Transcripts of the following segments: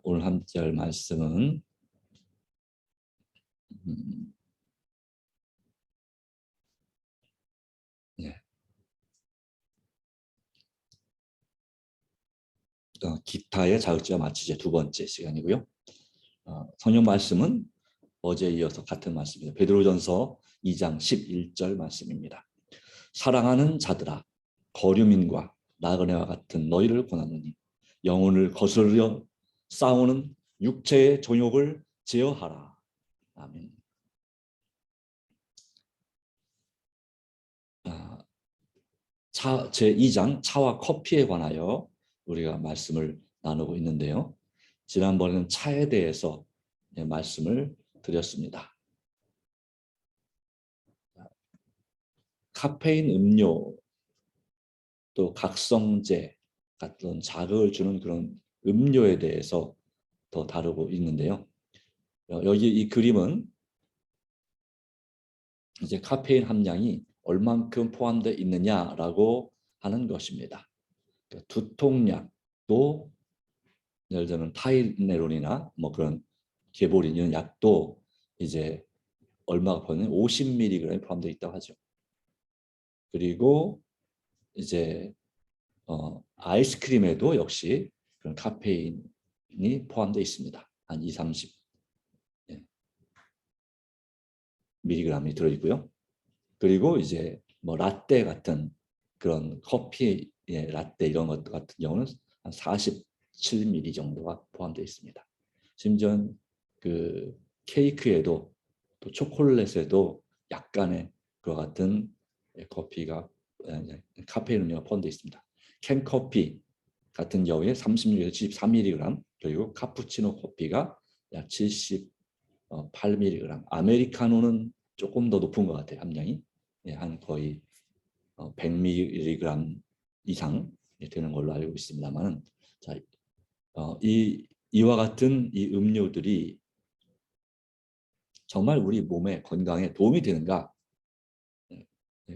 오늘 함께할 말씀은 네. 기타의 자극제와 마취제 두 번째 시간이고요. 성경 말씀은 어제에 이어서 같은 말씀입니다. 베드로전서 2장 11절 말씀입니다. 사랑하는 자들아, 거류민과 나그네와 같은 너희를 권하노니 영혼을 거스르려 싸우는 육체의 정욕을 제어하라. 아멘. 제2장 차와 커피에 관하여 우리가 말씀을 나누고 있는데요. 지난번에는 차에 대해서 말씀을 드렸습니다. 카페인 음료 또 각성제 같은 자극을 주는 그런 음료에 대해서 더 다루고 있는데요. 여기 이 그림은 이제 카페인 함량이 얼만큼 포함되어 있느냐라고 하는 것입니다. 두통약도 예를 들면 타이레놀이나 뭐 그런 개보린 이런 약도 이제 얼마가 포함되는 50mg이 포함되어 있다고 하죠. 그리고 이제 아이스크림에도 역시 그런 카페인이 포함되어 있습니다. 한 2, 30 mg이 들어있고요. 그리고 이제 뭐 라떼 같은 그런 커피의 라떼 이런 것 같은 경우는 한 47mg 정도가 포함되어 있습니다. 심지어 그 케이크에도 또 초콜릿에도 약간의 그와 같은 커피가 카페인 음료가 포함되어 있습니다. 캔커피 같은 경우에 36에서 73mg, 그리고 카푸치노 커피가 약 78mg, 아메리카노는 조금 더 높은 것 같아요. 함량이 한 거의 100mg 이상 되는 걸로 알고 있습니다만, 자, 이와 같은 이 음료들이 정말 우리 몸에 건강에 도움이 되는가?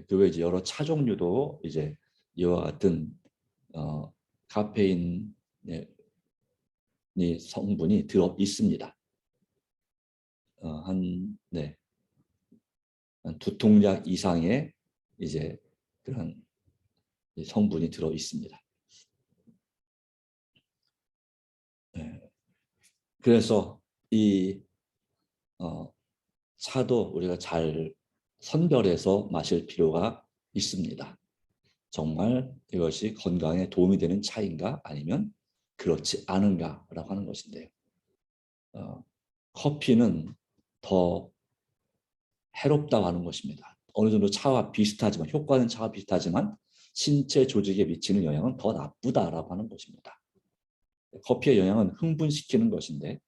그 외에 여러 차 종류도 이제 이와 같은 카페인 성분이 들어 있습니다. 한 두 통약 이상의 이제 그런 성분이 들어 있습니다. 그래서 이 차도 우리가 잘 선별해서 마실 필요가 있습니다. 정말 이것이 건강에 도움이 되는 차인가 아니면 그렇지 않은가라고 하는 것인데요. 커피는 더 해롭다고 하는 것입니다. 어느 정도 차와 비슷하지만, 효과는 차와 비슷하지만 신체 조직에 미치는 영향은 더 나쁘다라고 하는 것입니다. 커피의 영향은 흥분시키는 것인데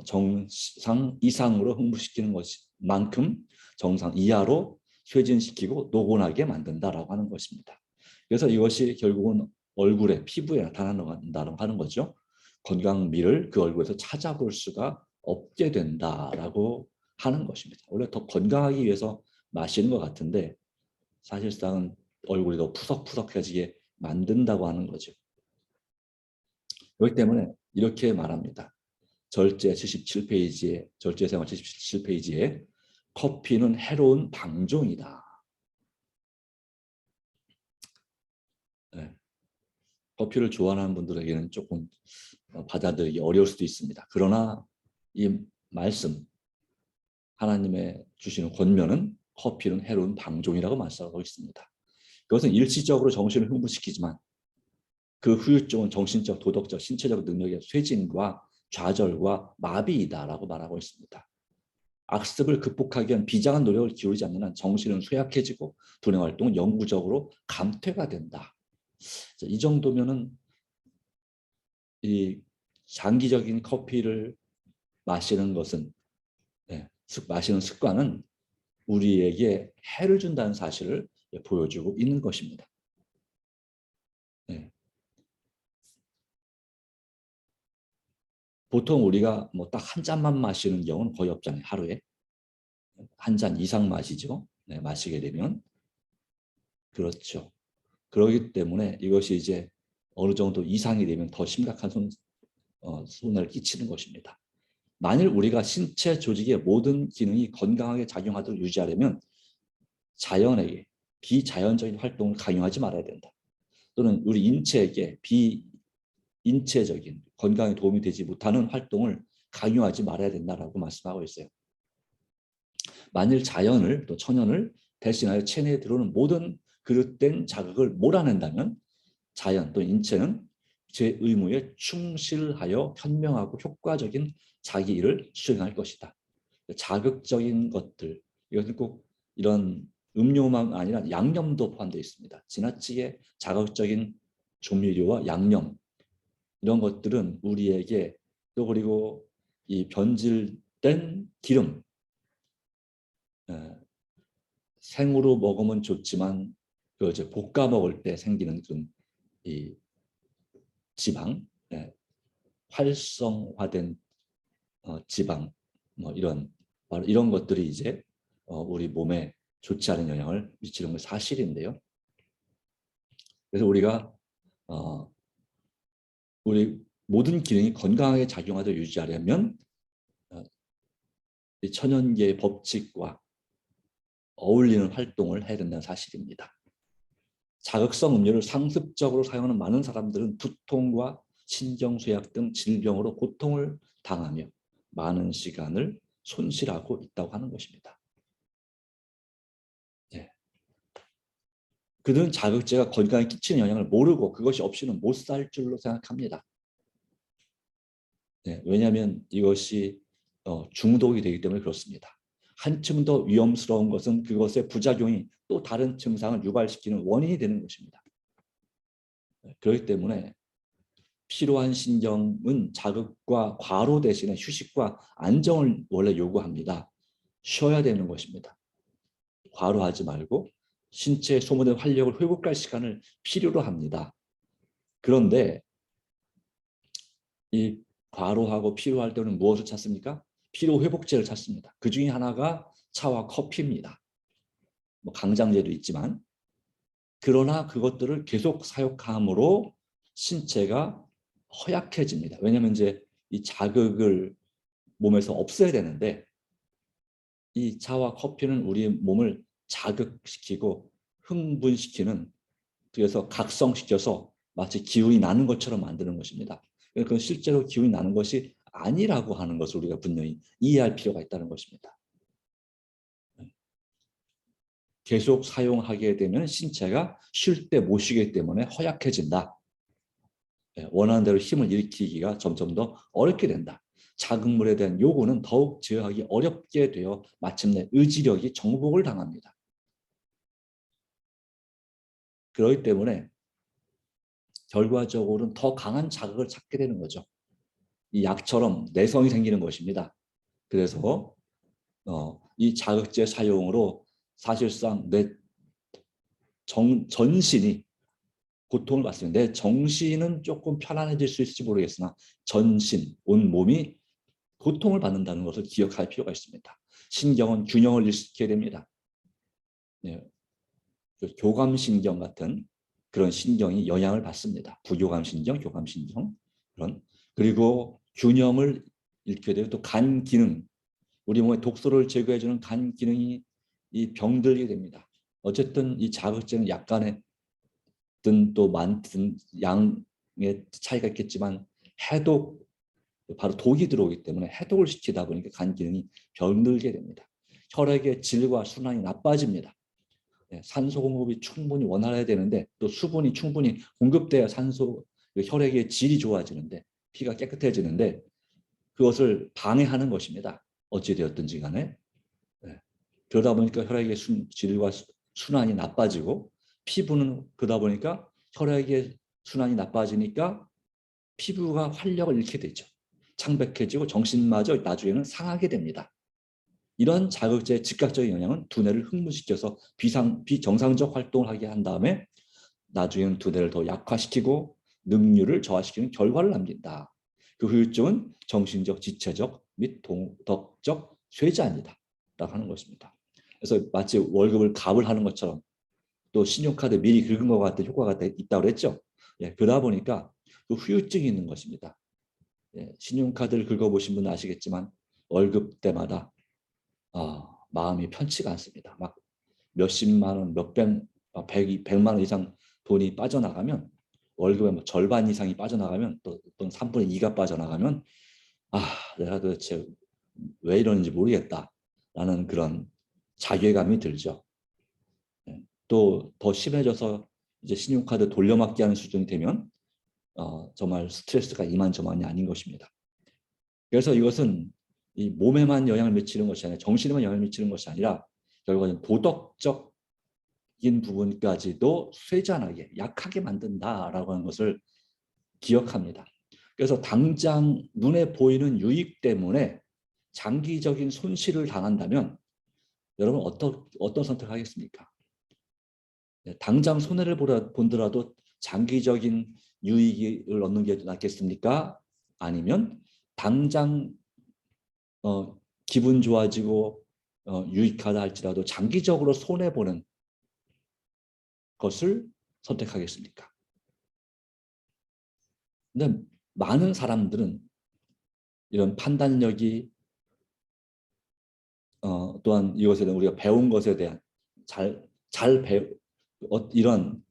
정상 이상으로 흥분시키는 것만큼 정상 이하로 쇠진시키고 노곤하게 만든다라고 하는 것입니다. 그래서 이것이 결국은 얼굴에, 피부에 나타난다고 하는 거죠. 건강미를 그 얼굴에서 찾아볼 수가 없게 된다라고 하는 것입니다. 원래 더 건강하기 위해서 마시는 것 같은데 사실상은 얼굴이 더 푸석푸석해지게 만든다고 하는 거죠. 그렇기 때문에 이렇게 말합니다. 절제생활 77페이지에 커피는 해로운 방종이다. 네. 커피를 좋아하는 분들에게는 조금 받아들이기 어려울 수도 있습니다. 그러나 이 말씀, 하나님의 주시는 권면은 커피는 해로운 방종이라고 말씀하고 있습니다. 그것은 일시적으로 정신을 흥분시키지만 그 후유증은 정신적, 도덕적, 신체적 능력의 쇠진과 좌절과 마비이다라고 말하고 있습니다. 악습을 극복하기 위한 비장한 노력을 기울이지 않는 한 정신은 쇠약해지고 두뇌 활동은 영구적으로 감퇴가 된다. 이 정도면은 이 장기적인 커피를 마시는 것은 마시는 습관은 우리에게 해를 준다는 사실을 보여주고 있는 것입니다. 보통 우리가 뭐 딱 한 잔만 마시는 경우는 거의 없잖아요. 하루에 한 잔 이상 마시죠. 마시게 되면 그렇죠. 그렇기 때문에 이것이 이제 어느 정도 이상이 되면 더 심각한 손해를 끼치는 것입니다. 만일 우리가 신체 조직의 모든 기능이 건강하게 작용하도록 유지하려면 자연에게 비자연적인 활동을 강요하지 말아야 된다. 또는 우리 인체에게 비인체적인 건강에 도움이 되지 못하는 활동을 강요하지 말아야 된다라고 말씀하고 있어요. 만일 자연을 또 천연을 대신하여 체내에 들어오는 모든 그릇된 자극을 몰아낸다면 자연 또 인체는 제 의무에 충실하여 현명하고 효과적인 자기 일을 수행할 것이다. 자극적인 것들, 이것은 꼭 이런 음료만 아니라 양념도 포함되어 있습니다. 지나치게 자극적인 조미료와 양념 이런 것들은 우리에게 또 그리고 이 변질된 기름 생으로 먹으면 좋지만 그 이제 볶아 먹을 때 생기는 그런 이 지방, 활성화된 지방, 뭐 이런 것들이 이제 우리 몸에 좋지 않은 영향을 미치는 건 사실인데요. 그래서 우리가 우리 모든 기능이 건강하게 작용하도록 유지하려면 이 천연계의 법칙과 어울리는 활동을 해야 된다는 사실입니다. 자극성 음료를 상습적으로 사용하는 많은 사람들은 두통과 신경쇠약 등 질병으로 고통을 당하며 많은 시간을 손실하고 있다고 하는 것입니다. 네. 그들은 자극제가 건강에 끼치는 영향을 모르고 그것이 없이는 못 살 줄로 생각합니다. 네. 왜냐하면 이것이 중독이 되기 때문에 그렇습니다. 한층 더 위험스러운 것은 그것의 부작용이 또 다른 증상을 유발시키는 원인이 되는 것입니다. 그렇기 때문에 피로한 신경은 자극과 과로 대신에 휴식과 안정을 원래 요구합니다. 쉬어야 되는 것입니다. 과로하지 말고 신체에 소모된 활력을 회복할 시간을 필요로 합니다. 그런데 이 과로하고 피로할 때는 무엇을 찾습니까? 피로 회복제를 찾습니다. 그 중에 하나가 차와 커피입니다. 뭐 강장제도 있지만 그러나 그것들을 계속 사용함으로 신체가 허약해집니다. 왜냐하면 이제 이 자극을 몸에서 없애야 되는데 이 차와 커피는 우리 몸을 자극시키고 흥분시키는 그래서 각성시켜서 마치 기운이 나는 것처럼 만드는 것입니다. 그건 실제로 기운이 나는 것이 아니라고 하는 것을 우리가 분명히 이해할 필요가 있다는 것입니다. 계속 사용하게 되면 신체가 쉴 때 못 쉬기 때문에 허약해진다. 원하는 대로 힘을 일으키기가 점점 더 어렵게 된다. 자극물에 대한 요구는 더욱 제어하기 어렵게 되어 마침내 의지력이 정복을 당합니다. 그렇기 때문에 결과적으로는 더 강한 자극을 찾게 되는 거죠. 이 약처럼 내성이 생기는 것입니다. 그래서 이 자극제 사용으로 사실상 내 전신이 고통을 받습니다. 내 정신은 조금 편안해질 수 있을지 모르겠으나 전신, 온 몸이 고통을 받는다는 것을 기억할 필요가 있습니다. 신경은 균형을 잃게 됩니다. 네. 교감신경 같은 그런 신경이 영향을 받습니다. 부교감신경, 교감신경 그리고 균형을 잃게 되고 또 간 기능, 우리 몸의 독소를 제거해주는 간 기능이 병들게 됩니다. 어쨌든 이 자극제는 약간의 또 많든 양의 차이가 있겠지만 해독 바로 독이 들어오기 때문에 해독을 시키다 보니까 간 기능이 병들게 됩니다. 혈액의 질과 순환이 나빠집니다. 산소 공급이 충분히 원활해야 되는데 또 수분이 충분히 공급돼야 혈액의 질이 좋아지는데 피가 깨끗해지는데 그것을 방해하는 것입니다. 어찌되었든지 간에. 그러다 보니까 혈액의 질과 순환이 나빠지고 피부는 그러다 보니까 혈액의 순환이 나빠지니까 피부가 활력을 잃게 되죠. 창백해지고 정신마저 나중에는 상하게 됩니다. 이런 자극제의 즉각적인 영향은 두뇌를 흥분시켜서 비정상적 활동을 하게 한 다음에 나중에는 두뇌를 더 약화시키고 능률을 저하시키는 결과를 남긴다. 그 후유증은 정신적, 지체적 및 도덕적 쇠자입니다. 라고 하는 것입니다. 그래서 마치 월급을 값을 하는 것처럼 또 신용카드 미리 긁은 것 같은 효과가 있다고 그랬죠. 그러다 보니까 그 후유증이 있는 것입니다. 신용카드를 긁어보신 분은 아시겠지만 월급 때마다 마음이 편치가 않습니다. 막 몇십만 원, 백만 원 이상 돈이 빠져나가면 월급의 뭐 절반 이상이 빠져나가면 또 3분의 2가 빠져나가면 내가 도대체 왜 이러는지 모르겠다라는 그런 자괴감이 들죠. 또 더 심해져서 이제 신용카드 돌려막기 하는 수준이 되면 정말 스트레스가 이만저만이 아닌 것입니다. 그래서 이것은 이 몸에만 영향을 미치는 것이 아니라 정신에만 영향을 미치는 것이 아니라 결국은 도덕적인 부분까지도 쇠잔하게 약하게 만든다라고 하는 것을 기억합니다. 그래서 당장 눈에 보이는 유익 때문에 장기적인 손실을 당한다면 여러분 어떤 선택하겠습니까? 당장 손해를 본더라도 장기적인 유익을 얻는 게 낫겠습니까? 아니면 당장 기분 좋아지고 유익하다 할지라도 장기적으로 손해보는 것을 선택하겠습니까? 근데 많은 사람들은 이런 판단력이 또한 이것에 대한 우리가 배운 것에 대한 이런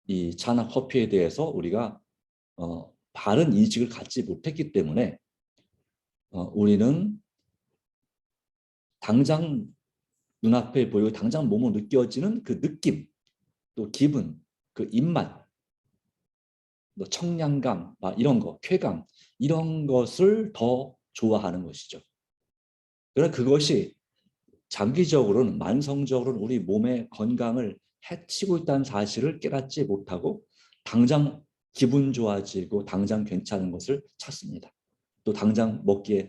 이 차나 커피에 대해서 우리가 바른 인식을 갖지 못했기 때문에 우리는 당장 눈앞에 보이고 당장 몸으로 느껴지는 그 느낌, 또 기분, 그 입맛, 뭐 청량감, 이런 거, 쾌감, 이런 것을 더 좋아하는 것이죠. 그러나 그것이 장기적으로는 만성적으로는 우리 몸의 건강을 해치고 있다는 사실을 깨닫지 못하고 당장 기분 좋아지고 당장 괜찮은 것을 찾습니다. 또 당장 먹기에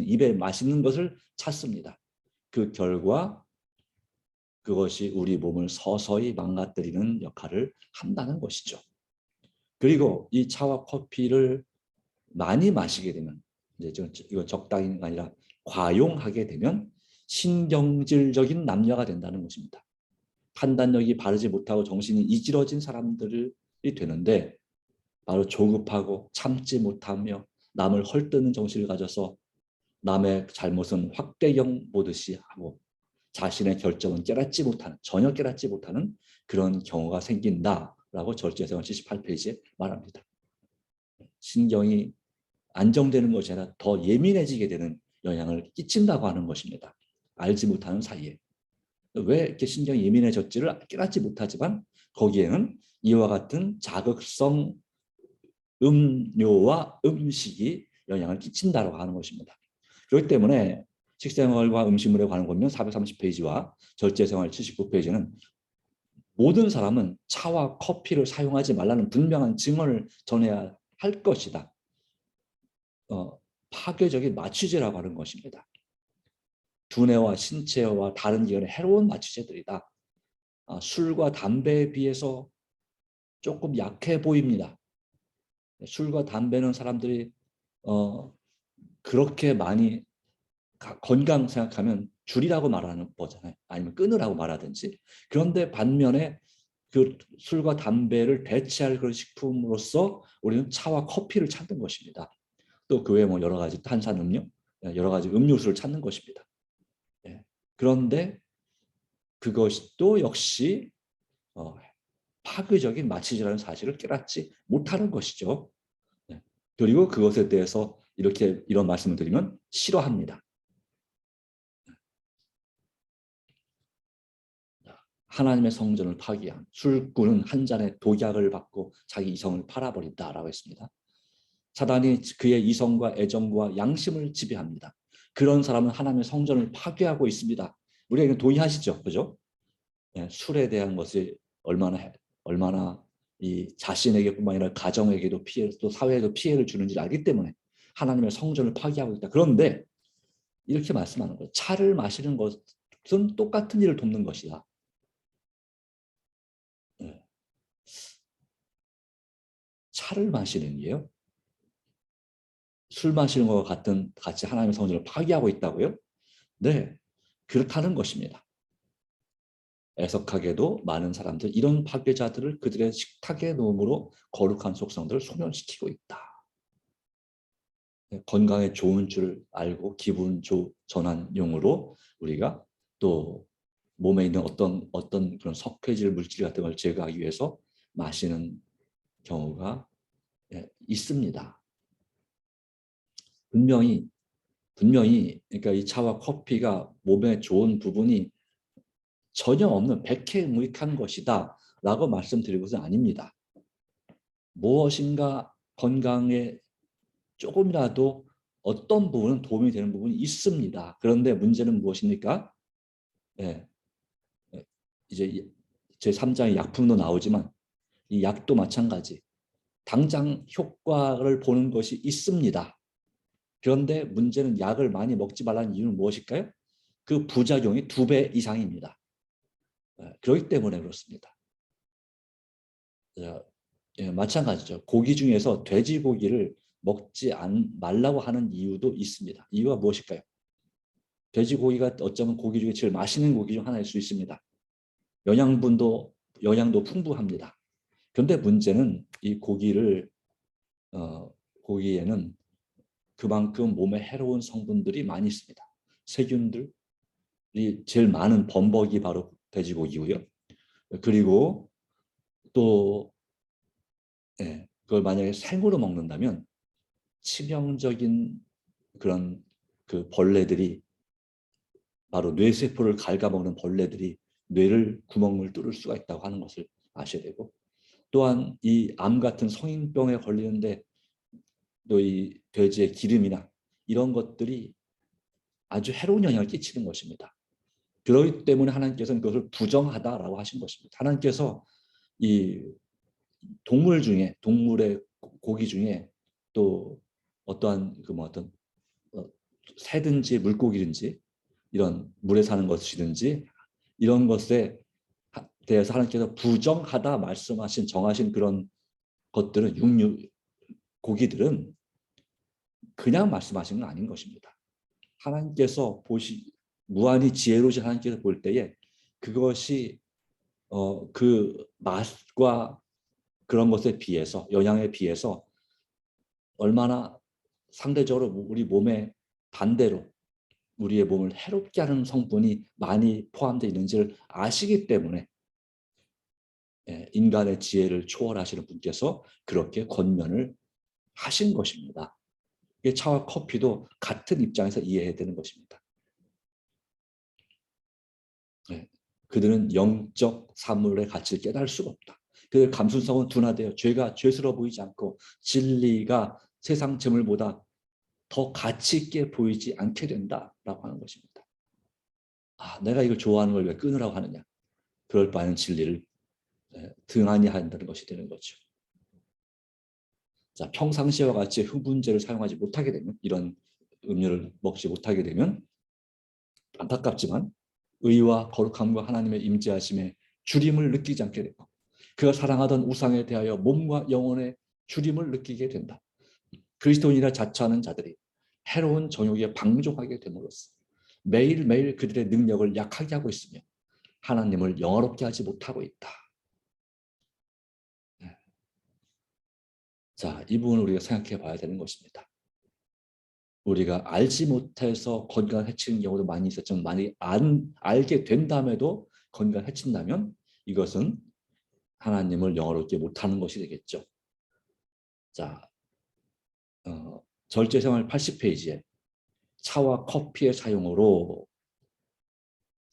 입에 맛있는 것을 찾습니다. 그 결과 그것이 우리 몸을 서서히 망가뜨리는 역할을 한다는 것이죠. 그리고 이 차와 커피를 많이 마시게 되면 이건 적당히가 아니라 과용하게 되면 신경질적인 남녀가 된다는 것입니다. 판단력이 바르지 못하고 정신이 이질어진 사람들이 되는데 바로 조급하고 참지 못하며 남을 헐뜯는 정신을 가져서 남의 잘못은 확대경 보듯이 하고 자신의 결정은 전혀 깨닫지 못하는 그런 경우가 생긴다라고 절제생활 78페이지에 말합니다. 신경이 안정되는 것이 아니라 더 예민해지게 되는 영향을 끼친다고 하는 것입니다. 알지 못하는 사이에. 왜 이렇게 신경이 예민해졌지를 깨닫지 못하지만 거기에는 이와 같은 자극성 음료와 음식이 영향을 끼친다고 하는 것입니다. 그렇기 때문에 식생활과 음식물에 관한 권면 430페이지와 절제생활 79페이지는 모든 사람은 차와 커피를 사용하지 말라는 분명한 증언을 전해야 할 것이다. 파괴적인 마취제라고 하는 것입니다. 두뇌와 신체와 다른 기관에 해로운 마취제들이다. 술과 담배에 비해서 조금 약해 보입니다. 술과 담배는 사람들이 그렇게 많이 건강 생각하면 줄이라고 말하는 거잖아요. 아니면 끊으라고 말하든지. 그런데 반면에 그 술과 담배를 대체할 그런 식품으로서 우리는 차와 커피를 찾는 것입니다. 또 그 외에 뭐 여러 가지 탄산음료, 여러 가지 음료수를 찾는 것입니다. 그런데 그것이 또 역시 파괴적인 마취제라는 사실을 깨닫지 못하는 것이죠. 그리고 그것에 대해서 이런 말씀을 드리면 싫어합니다. 하나님의 성전을 파기한 술꾼은 한 잔의 독약을 받고 자기 이성을 팔아버린다라고 했습니다. 사단이 그의 이성과 애정과 양심을 지배합니다. 그런 사람은 하나님의 성전을 파괴하고 있습니다. 우리에게 동의하시죠, 그죠? 술에 대한 것이 얼마나 이 자신에게뿐만 아니라 가정에게도 또 사회에도 피해를 주는지를 알기 때문에 하나님의 성전을 파괴하고 있다. 그런데 이렇게 말씀하는 거예요. 차를 마시는 것은 똑같은 일을 돕는 것이다. 차를 마시는 게요? 술 마시는 것과 같이 하나님의 성전을 파괴하고 있다고요? 네, 그렇다는 것입니다. 애석하게도 많은 사람들 이런 파괴자들을 그들의 식탁에 놓음으로 거룩한 속성들을 소멸시키고 있다. 건강에 좋은 줄 알고 기분 전환용으로 우리가 또 몸에 있는 어떤 그런 석회질 물질 같은 걸 제거하기 위해서 마시는 경우가 있습니다. 분명히 그러니까 이 차와 커피가 몸에 좋은 부분이 전혀 없는 백해무익한 것이다 라고 말씀드릴 것은 아닙니다. 무엇인가 건강에 조금이라도 어떤 부분은 도움이 되는 부분이 있습니다. 그런데 문제는 무엇입니까? 네, 이제 제 3장의 약품도 나오지만 이 약도 마찬가지. 당장 효과를 보는 것이 있습니다. 그런데 문제는 약을 많이 먹지 말라는 이유는 무엇일까요? 그 부작용이 2배 이상입니다. 그렇기 때문에 그렇습니다. 마찬가지죠. 고기 중에서 돼지고기를 먹지 말라고 하는 이유도 있습니다. 이유가 무엇일까요? 돼지고기가 어쩌면 고기 중에 제일 맛있는 고기 중 하나일 수 있습니다. 영양도 풍부합니다. 그런데 문제는 이 고기에는 그만큼 몸에 해로운 성분들이 많이 있습니다. 세균들이 제일 많은 범벅이 바로 돼지고기고요. 그리고 또 그걸 만약에 생으로 먹는다면 치명적인 그런 그 벌레들이 바로 뇌세포를 갉아먹는 벌레들이 뇌를 구멍을 뚫을 수가 있다고 하는 것을 아셔야 되고, 또한 이 암 같은 성인병에 걸리는데 또 이 돼지의 기름이나 이런 것들이 아주 해로운 영향을 끼치는 것입니다. 그렇기 때문에 하나님께서는 그것을 부정하다라고 하신 것입니다. 하나님께서 이 동물의 고기 중에 또 어떠한 어떤 새든지 물고기든지 이런 물에 사는 것이든지 이런 것에 대해서 하나님께서 부정하다 말씀하신 정하신 그런 것들은 고기들은 그냥 말씀하신 건 아닌 것입니다. 하나님께서 무한히 지혜로우신 하나님께서 볼 때에 그것이 그 맛과 그런 것에 비해서 영양에 비해서 얼마나 상대적으로 우리 몸에 반대로 우리의 몸을 해롭게 하는 성분이 많이 포함되어 있는지를 아시기 때문에 인간의 지혜를 초월하시는 분께서 그렇게 권면을 하신 것입니다. 차와 커피도 같은 입장에서 이해해야 되는 것입니다. 그들은 영적 사물의 가치를 깨달을 수가 없다. 그 감수성은 둔하되어 죄가 죄스러워 보이지 않고 진리가 세상 재물보다 더 가치 있게 보이지 않게 된다라고 하는 것입니다. 내가 이걸 좋아하는 걸 왜 끊으라고 하느냐. 그럴 바에는 진리를 등한히 한다는 것이 되는 거죠. 자, 평상시와 같이 흑분제를 사용하지 못하게 되면, 이런 음료를 먹지 못하게 되면 안타깝지만 의와 거룩함과 하나님의 임재하심에 주림을 느끼지 않게 되고 그가 사랑하던 우상에 대하여 몸과 영혼의 주림을 느끼게 된다. 그리스도인이라 자처하는 자들이 해로운 정욕에 방종하게 됨으로써 매일매일 그들의 능력을 약하게 하고 있으며 하나님을 영화롭게 하지 못하고 있다. 자, 이 부분을 우리가 생각해 봐야 되는 것입니다. 우리가 알지 못해서 건강을 해치는 경우도 많이 있었지만 많이 알게 된다음에도 건강을 해친다면 이것은 하나님을 영화롭게 못하는 것이 되겠죠. 자, 절제생활 80페이지에 차와 커피의 사용으로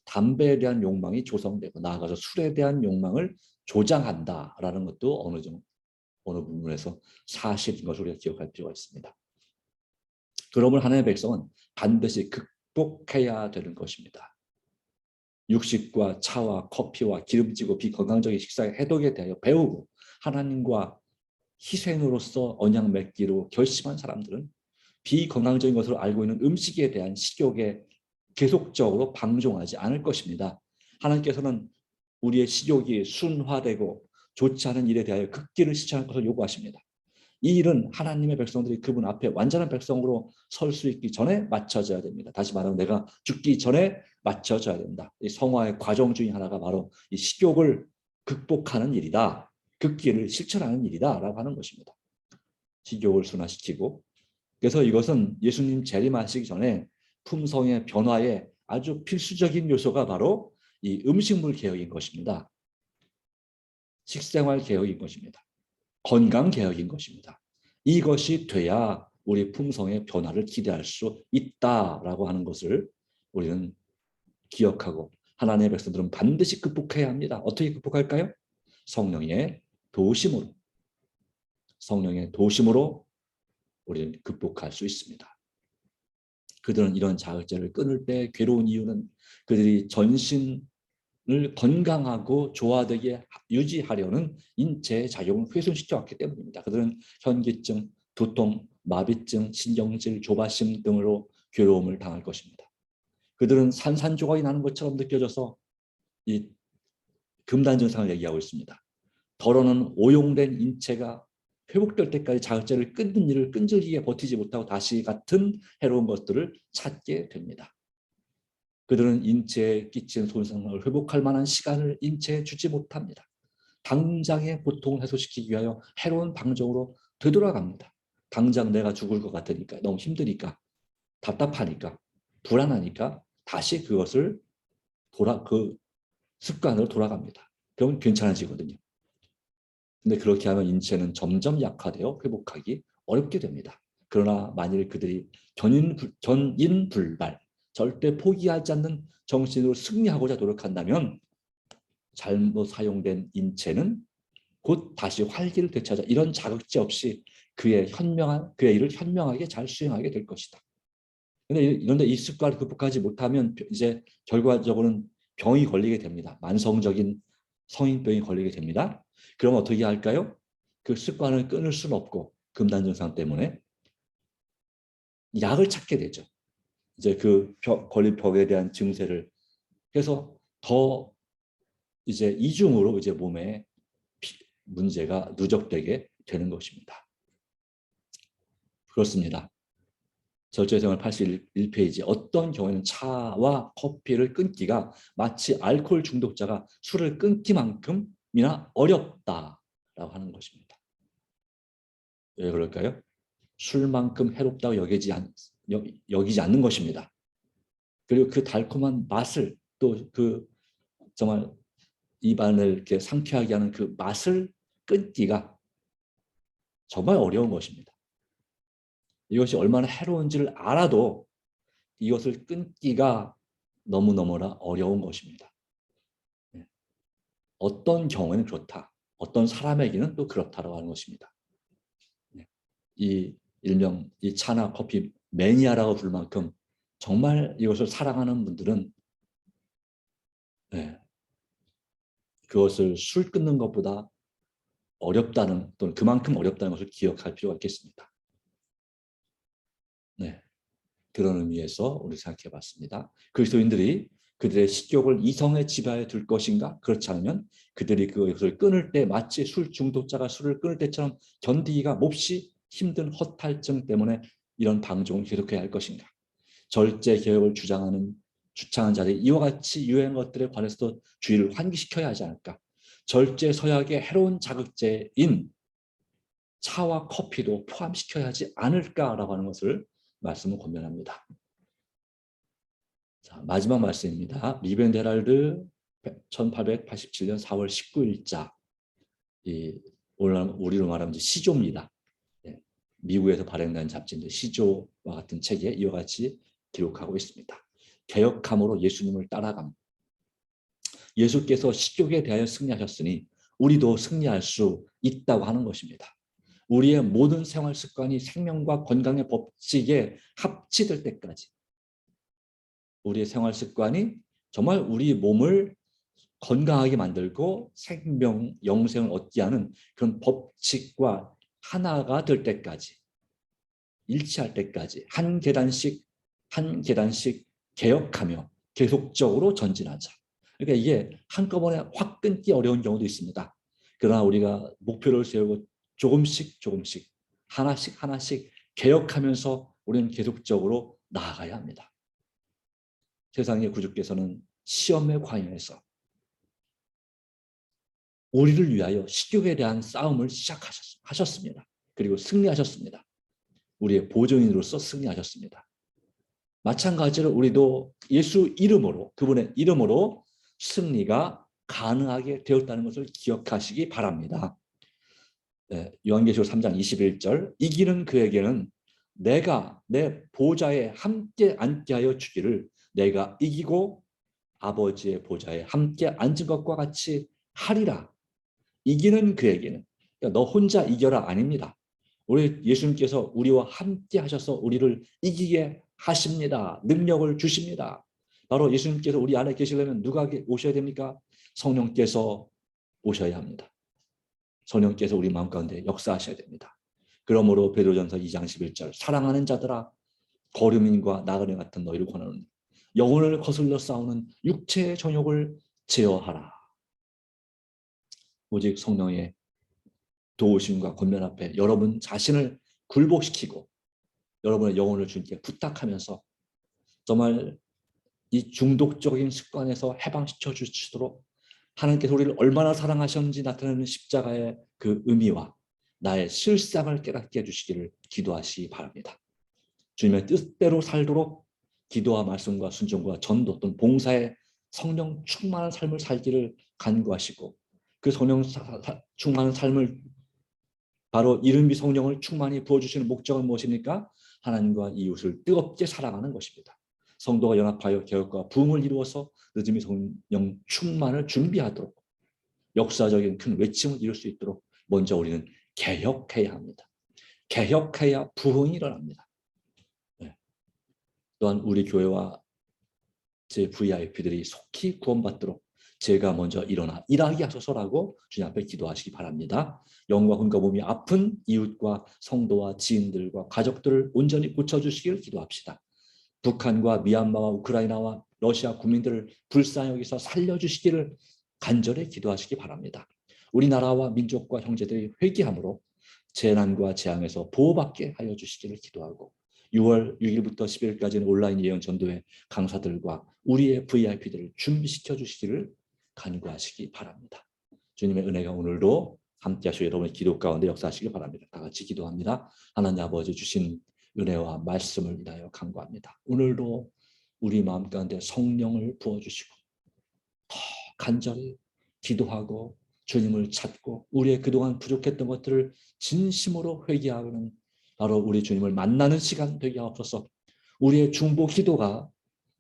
담배에 대한 욕망이 조성되고 나아가서 술에 대한 욕망을 조장한다라는 것도 어느 부분에서 사실인 것을 우리가 기억할 필요가 있습니다. 그러므로 하나님의 백성은 반드시 극복해야 되는 것입니다. 육식과 차와 커피와 기름지고 비건강적인 식사의 해독에 대하여 배우고 하나님과 희생으로서 언약 맺기로 결심한 사람들은 비건강적인 것으로 알고 있는 음식에 대한 식욕에 계속적으로 방종하지 않을 것입니다. 하나님께서는 우리의 식욕이 순화되고 좋지 않은 일에 대하여 극기를 실천할 것을 요구하십니다. 이 일은 하나님의 백성들이 그분 앞에 완전한 백성으로 설 수 있기 전에 맞춰져야 됩니다. 다시 말하면 내가 죽기 전에 맞춰져야 된다. 이 성화의 과정 중에 하나가 바로 이 식욕을 극복하는 일이다. 극기를 실천하는 일이다 라고 하는 것입니다. 식욕을 순화시키고 그래서 이것은 예수님 재림하시기 전에 품성의 변화에 아주 필수적인 요소가 바로 이 음식물 개혁인 것입니다. 식생활 개혁인 것입니다. 건강 개혁인 것입니다. 이것이 돼야 우리 품성의 변화를 기대할 수 있다라고 하는 것을 우리는 기억하고 하나님의 백성들은 반드시 극복해야 합니다. 어떻게 극복할까요? 성령의 도우심으로. 성령의 도우심으로 우리는 극복할 수 있습니다. 그들은 이런 자극제를 끊을 때 괴로운 이유는 그들이 전신을 건강하고 조화되게 유지하려는 인체의 작용을 훼손시켜 왔기 때문입니다. 그들은 현기증, 두통, 마비증, 신경질, 조바심 등으로 괴로움을 당할 것입니다. 그들은 산산조각이 나는 것처럼 느껴져서 이 금단 증상을 얘기하고 있습니다. 더러는 오용된 인체가 회복될 때까지 자극제를 끊는 일을 끈질기게 버티지 못하고 다시 같은 해로운 것들을 찾게 됩니다. 그들은 인체에 끼친 손상을 회복할 만한 시간을 인체에 주지 못합니다. 당장의 고통을 해소시키기 위하여 해로운 방정으로 되돌아갑니다. 당장 내가 죽을 것 같으니까, 너무 힘드니까, 답답하니까, 불안하니까 다시 그 습관으로 돌아갑니다. 그러면 괜찮아지거든요. 근데 그렇게 하면 인체는 점점 약화되어 회복하기 어렵게 됩니다. 그러나 만일 그들이 견인불발, 절대 포기하지 않는 정신으로 승리하고자 노력한다면 잘못 사용된 인체는 곧 다시 활기를 되찾아 이런 자극제 없이 그의 일을 현명하게 잘 수행하게 될 것이다. 그런데 이 습관을 극복하지 못하면 이제 결과적으로는 병이 걸리게 됩니다. 만성적인 성인병이 걸리게 됩니다. 그럼 어떻게 할까요? 그 습관을 끊을 수는 없고 금단 증상 때문에 약을 찾게 되죠. 이제 그 걸린 병에 대한 증세를 해서 더 이제 이중으로 이제 몸에 문제가 누적되게 되는 것입니다. 그렇습니다. 절제생활 81페이지 어떤 경우에는 차와 커피를 끊기가 마치 알코올 중독자가 술을 끊기만큼이나 어렵다라고 하는 것입니다. 왜 그럴까요? 술만큼 해롭다고 여기지 않는 것입니다. 그리고 그 달콤한 맛을 또 그 정말 입안을 이렇게 상쾌하게 하는 그 맛을 끊기가 정말 어려운 것입니다. 이것이 얼마나 해로운지를 알아도 이것을 끊기가 너무너무나 어려운 것입니다. 어떤 경우에는 그렇다. 어떤 사람에게는 또 그렇다라고 하는 것입니다. 이 일명 이 차나 커피 매니아라고 부를 만큼 정말 이것을 사랑하는 분들은 그것을 술 끊는 것보다 어렵다는 또는 그만큼 어렵다는 것을 기억할 필요가 있겠습니다. 네, 그런 의미에서 우리 생각해 봤습니다. 그리스도인들이 그들의 식욕을 이성의 지배하에 둘 것인가? 그렇지 않으면 그들이 그것을 끊을 때 마치 술 중독자가 술을 끊을 때처럼 견디기가 몹시 힘든 허탈증 때문에 이런 방종을 계속해야 할 것인가? 절제 개혁을 주창하는 자들이 이와 같이 유행 것들에 관해서도 주의를 환기시켜야 하지 않을까? 절제 서약의 해로운 자극제인 차와 커피도 포함시켜야 하지 않을까라고 하는 것을 말씀을 권면합니다. 자, 마지막 말씀입니다. 리벤 헤럴드 1887년 4월 19일자 우리로 말하면 시조입니다. 미국에서 발행된 잡지인데 시조와 같은 책에 이와 같이 기록하고 있습니다. 개혁함으로 예수님을 따라감. 예수께서 식욕에 대하여 승리하셨으니 우리도 승리할 수 있다고 하는 것입니다. 우리의 모든 생활 습관이 생명과 건강의 법칙에 합치될 때까지 우리의 생활 습관이 정말 우리 몸을 건강하게 만들고 생명, 영생을 얻게 하는 그런 법칙과 하나가 될 때까지 일치할 때까지 한 계단씩 개혁하며 계속적으로 전진하자. 그러니까 이게 한꺼번에 확 끊기 어려운 경우도 있습니다. 그러나 우리가 목표를 세우고 조금씩 하나씩 개혁하면서 우리는 계속적으로 나아가야 합니다. 세상의 구주께서는 시험에 관여해서 우리를 위하여 식욕에 대한 싸움을 시작하셨습니다. 그리고 승리하셨습니다. 우리의 보증인으로서 승리하셨습니다. 마찬가지로 우리도 예수 이름으로, 그분의 이름으로 승리가 가능하게 되었다는 것을 기억하시기 바랍니다. 요한계시록 3장 21절, 이기는 그에게는 내가 내 보좌에 함께 앉게 하여 주기를, 내가 이기고 아버지의 보좌에 함께 앉은 것과 같이 하리라. 이기는 그에게는, 그러니까 너 혼자 이겨라 아닙니다. 우리 예수님께서 우리와 함께 하셔서 우리를 이기게 하십니다. 능력을 주십니다. 바로 예수님께서 우리 안에 계시려면 누가 오셔야 됩니까? 성령께서 오셔야 합니다. 성령께서 우리 마음 가운데 역사하셔야 됩니다. 그러므로 베드로전서 2장 11절, 사랑하는 자들아 거류민과 나그네 같은 너희를 권하노니 영혼을 거슬러 싸우는 육체의 정욕을 제어하라. 오직 성령의 도우심과 권면 앞에 여러분 자신을 굴복시키고 여러분의 영혼을 주님께 부탁하면서 정말 이 중독적인 습관에서 해방시켜 주시도록 하나님께서 우리를 얼마나 사랑하셨는지 나타내는 십자가의 그 의미와 나의 실상을 깨닫게 해주시기를 기도하시기 바랍니다. 주님의 뜻대로 살도록 기도와 말씀과 순종과 전도 또는 봉사의 성령 충만한 삶을 살기를 간구하시고, 그 성령 충만한 삶을, 바로 이름이 성령을 충만히 부어주시는 목적은 무엇입니까? 하나님과 이웃을 뜨겁게 사랑하는 것입니다. 성도가 연합하여 개혁과 부흥을 이루어서 늦음이 성령 충만을 준비하도록 역사적인 큰 외침을 이룰 수 있도록 먼저 우리는 개혁해야 합니다. 개혁해야 부흥이 일어납니다. 또한 우리 교회와 제 VIP들이 속히 구원받도록 제가 먼저 일어나 일하게 하소서라고 주님 앞에 기도하시기 바랍니다. 영과 혼과 몸이 아픈 이웃과 성도와 지인들과 가족들을 온전히 고쳐주시기를 기도합시다. 북한과 미얀마와 우크라이나와 러시아 국민들을 불쌍히 여기서 살려주시기를 간절히 기도하시기 바랍니다. 우리나라와 민족과 형제들이 회개함으로 재난과 재앙에서 보호받게 하여 주시기를 기도하고, 6월 6일부터 10일까지는 온라인 예언 전도회 강사들과 우리의 VIP들을 준비시켜 주시기를 간구하시기 바랍니다. 주님의 은혜가 오늘도 함께 하시고 여러분의 기도 가운데 역사하시기 바랍니다. 다 같이 기도합니다. 하나님 아버지 주신 은혜와 말씀을 인하여 간구합니다. 오늘도 우리 마음 가운데 성령을 부어주시고 더 간절히 기도하고 주님을 찾고 우리의 그동안 부족했던 것들을 진심으로 회개하는 바로 우리 주님을 만나는 시간 되게 하옵소서. 우리의 중보 기도가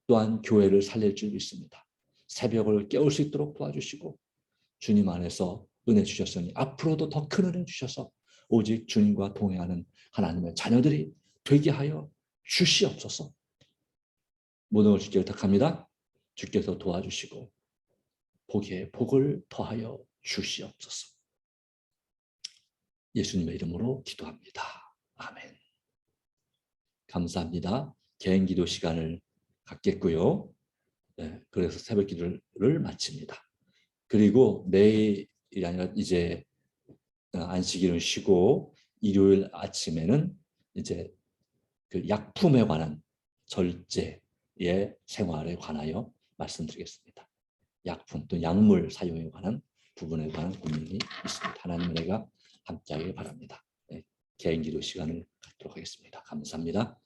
또한 교회를 살릴 줄 믿습니다. 새벽을 깨울 수 있도록 도와주시고 주님 안에서 은혜 주셨으니 앞으로도 더 큰 은혜 주셔서 오직 주님과 동행하는 하나님의 자녀들이 되게 하여 주시옵소서. 모든 걸 주께 부탁합니다. 주께서 도와주시고 복에 복을 더하여 주시옵소서. 예수님의 이름으로 기도합니다. 아멘. 감사합니다. 개인 기도 시간을 갖겠고요. 그래서 새벽 기도를 마칩니다. 그리고 내일이 아니라 이제 안식일을 쉬고 일요일 아침에는 이제 그 약품에 관한 절제의 생활에 관하여 말씀드리겠습니다. 약품 또 약물 사용에 관한 부분에 관한 고민이 있습니다. 하나님 은혜가 함께하길 바랍니다. 개인 기도 시간을 갖도록 하겠습니다. 감사합니다.